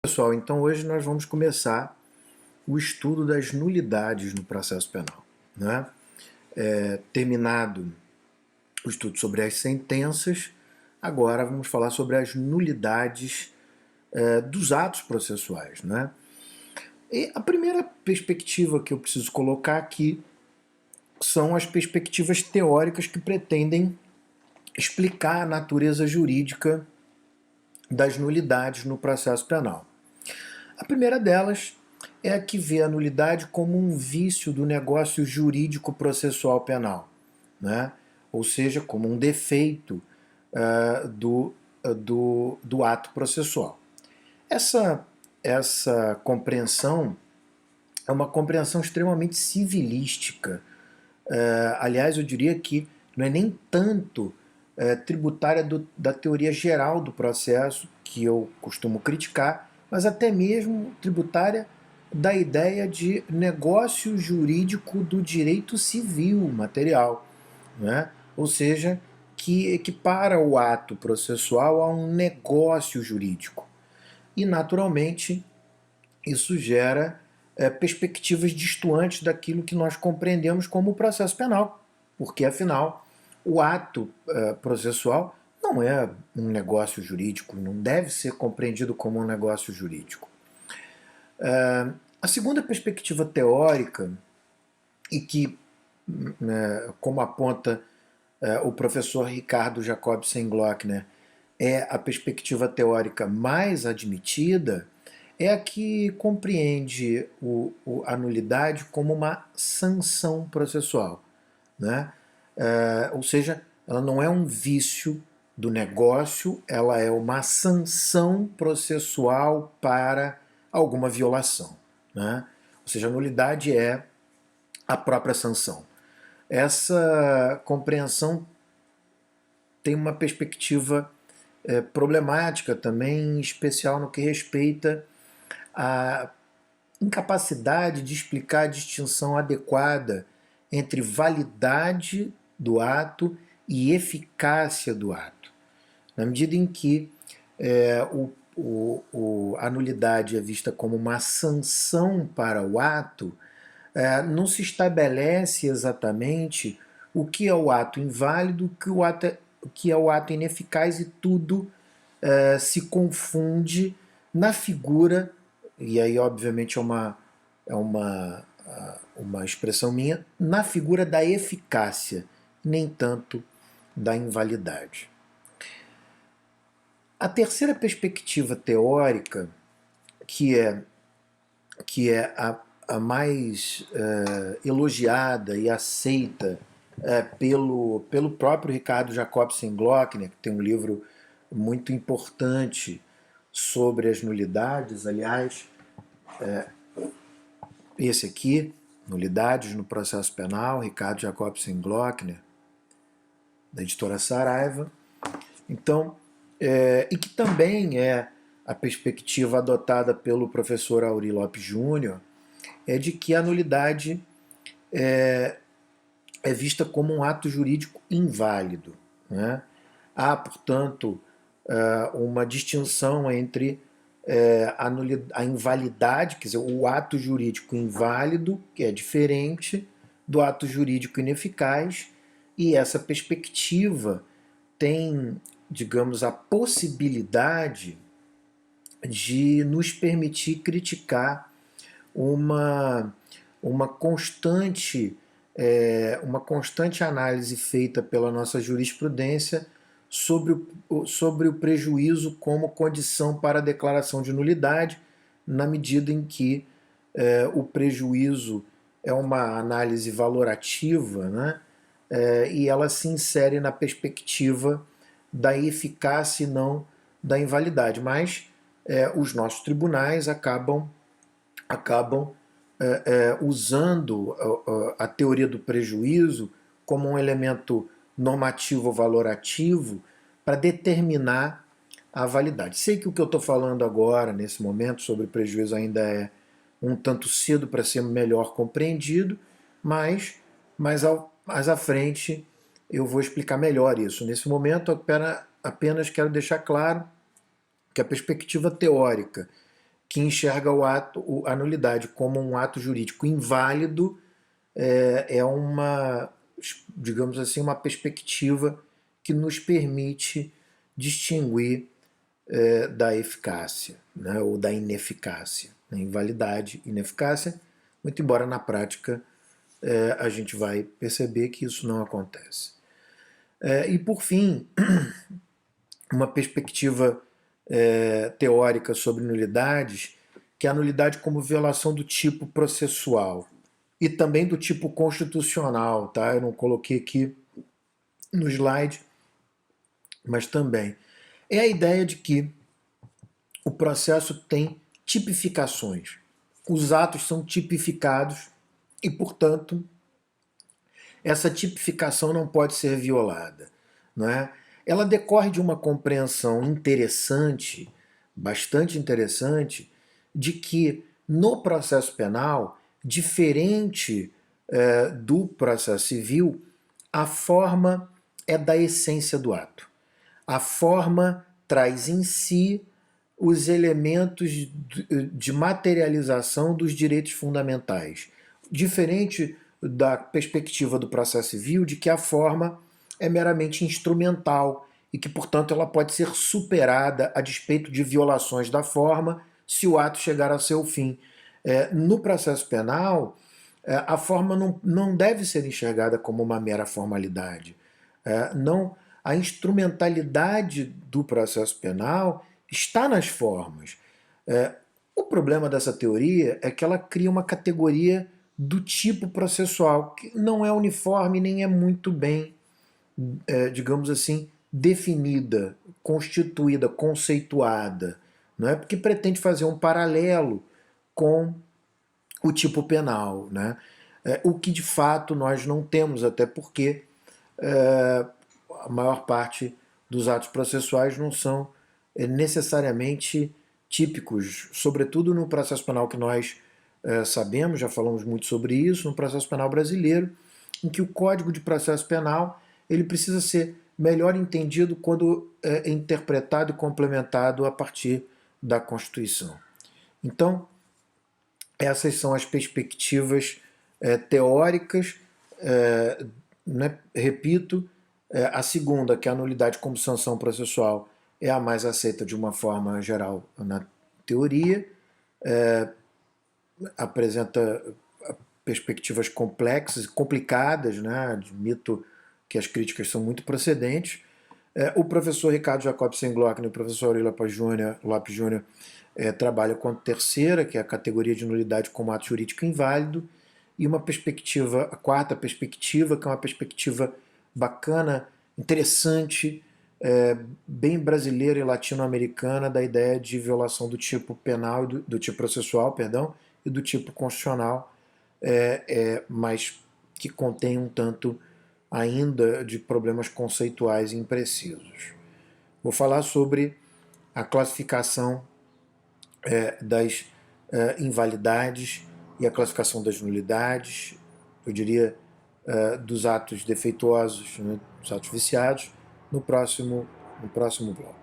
Pessoal, então hoje nós vamos começar o estudo das nulidades no processo penal, né? Terminado o estudo sobre as sentenças, agora vamos falar sobre as nulidades dos atos processuais, né? E a primeira perspectiva que eu preciso colocar aqui são as perspectivas teóricas que pretendem explicar a natureza jurídica das nulidades no processo penal. A primeira delas é a que vê a nulidade como um vício do negócio jurídico processual penal, né? Ou seja, como um defeito do ato processual. Essa compreensão é uma compreensão extremamente civilística. Aliás, eu diria que não é nem tanto tributária da teoria geral do processo, que eu costumo criticar, mas até mesmo tributária da ideia de negócio jurídico do direito civil material, né? Ou seja, que equipara o ato processual a um negócio jurídico. E, naturalmente, isso gera perspectivas distantes daquilo que nós compreendemos como o processo penal, porque, afinal, o ato processual não é um negócio jurídico, não deve ser compreendido como um negócio jurídico. A segunda perspectiva teórica, e que, como aponta o professor Ricardo Jacobsen-Glockner, é a perspectiva teórica mais admitida, é a que compreende a nulidade como uma sanção processual, né? Ou seja, ela não é um vício do negócio, ela é uma sanção processual para alguma violação, né? Ou seja, a nulidade é a própria sanção. Essa compreensão tem uma perspectiva problemática também, em especial no que respeita à incapacidade de explicar a distinção adequada entre validade do ato e eficácia do ato. Na medida em que a nulidade é vista como uma sanção para o ato, não se estabelece exatamente o que é o ato inválido, o que é o ato ineficaz, e tudo se confunde na figura, e aí obviamente é uma expressão minha, na figura da eficácia, nem tanto da invalidade. A terceira perspectiva teórica, que é a mais elogiada e aceita pelo próprio Ricardo Jacobsen-Glockner, que tem um livro muito importante sobre as nulidades, aliás, esse aqui, Nulidades no Processo Penal, Ricardo Jacobsen-Glockner, da editora Saraiva. Então, e que também é a perspectiva adotada pelo professor Aury Lopes Júnior, é de que a nulidade é vista como um ato jurídico inválido, né? Há, portanto, uma distinção entre a invalidade, quer dizer, o ato jurídico inválido, que é diferente do ato jurídico ineficaz, e essa perspectiva tem, digamos, a possibilidade de nos permitir criticar uma constante análise feita pela nossa jurisprudência sobre o prejuízo como condição para a declaração de nulidade, na medida em que o prejuízo é uma análise valorativa, né? E ela se insere na perspectiva da eficácia e não da invalidade. Mas os nossos tribunais acabam usando a teoria do prejuízo como um elemento normativo valorativo para determinar a validade. Sei que o que eu estou falando agora, nesse momento, sobre prejuízo ainda é um tanto cedo para ser melhor compreendido, mas mais à frente eu vou explicar melhor isso. Nesse momento, apenas quero deixar claro que a perspectiva teórica que enxerga a nulidade como um ato jurídico inválido é uma, digamos assim, uma perspectiva que nos permite distinguir da eficácia, né, ou da ineficácia. Invalidade, ineficácia, muito embora na prática a gente vai perceber que isso não acontece. E por fim, uma perspectiva teórica sobre nulidades, que é a nulidade como violação do tipo processual e também do tipo constitucional, tá? Eu não coloquei aqui no slide, mas também. É a ideia de que o processo tem tipificações. Os atos são tipificados e, portanto, essa tipificação não pode ser violada. Não é? Ela decorre de uma compreensão interessante, bastante interessante, de que no processo penal, diferente do processo civil, a forma é da essência do ato. A forma traz em si os elementos de materialização dos direitos fundamentais. Diferente da perspectiva do processo civil, de que a forma é meramente instrumental e que, portanto, ela pode ser superada a despeito de violações da forma se o ato chegar ao seu fim. No processo penal, a forma não deve ser enxergada como uma mera formalidade. Não, a instrumentalidade do processo penal está nas formas. O problema dessa teoria é que ela cria uma categoria do tipo processual, que não é uniforme nem é muito bem, digamos assim, definida, constituída, conceituada, não é? Porque pretende fazer um paralelo com o tipo penal, né? O que de fato nós não temos, até porque a maior parte dos atos processuais não são necessariamente típicos, sobretudo no processo penal que nós sabemos, já falamos muito sobre isso, no processo penal brasileiro, em que o Código de Processo Penal ele precisa ser melhor entendido quando é interpretado e complementado a partir da Constituição. Então, essas são as perspectivas teóricas, né? Repito, a segunda, que é a nulidade como sanção processual, é a mais aceita de uma forma geral na teoria, apresenta perspectivas complexas, complicadas, né? Admito que as críticas são muito procedentes. O professor Ricardo Jacob Senglock e o professor Aurélio Lopes Júnior trabalham com a terceira, que é a categoria de nulidade como ato jurídico inválido, e uma perspectiva, a quarta perspectiva, que é uma perspectiva bacana, interessante, bem brasileira e latino-americana, da ideia de violação do tipo penal, do tipo processual, perdão, e do tipo constitucional, mas que contém um tanto ainda de problemas conceituais imprecisos. Vou falar sobre a classificação das invalidades e a classificação das nulidades, eu diria, dos atos defeituosos, né, dos atos viciados, no próximo bloco.